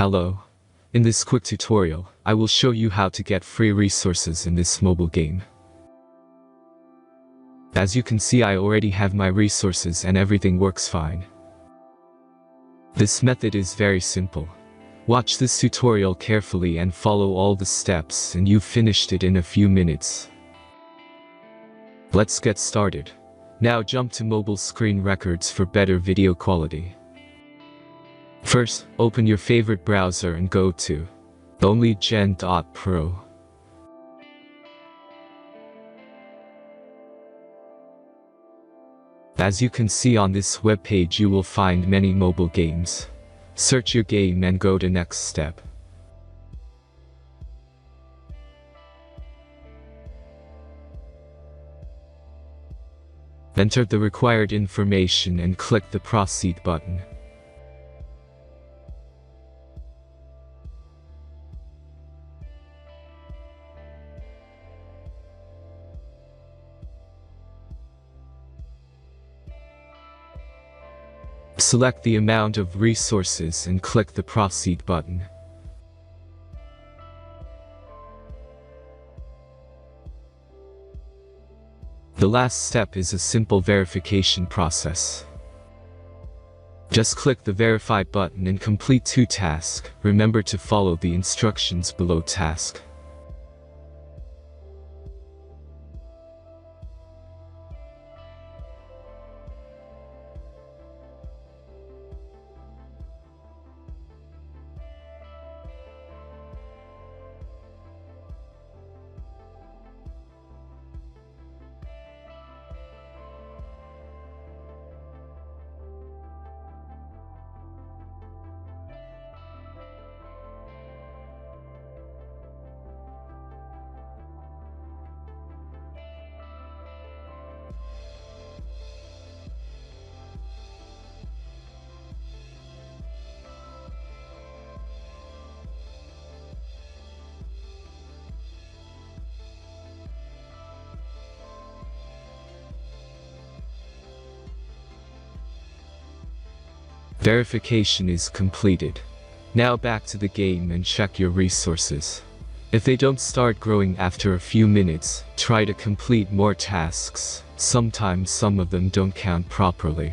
Hello. In this quick tutorial, I will show you how to get free resources in this mobile game. As you can see, I already have my resources and everything works fine. This method is very simple. Watch this tutorial carefully and follow all the steps and you've finished it in a few minutes. Let's get started. Now jump to mobile screen records for better video quality. First, open your favorite browser and go to onlygen.pro. As you can see on this webpage, you will find many mobile games. Search your game and go to next step. Enter the required information and click the Proceed button. Select the amount of resources and click the Proceed button. The last step is a simple verification process. Just click the Verify button and complete 2 tasks. Remember to follow the instructions below task. Verification is completed. Now back to the game and check your resources. If they don't start growing after a few minutes, try to complete more tasks. Sometimes some of them don't count properly.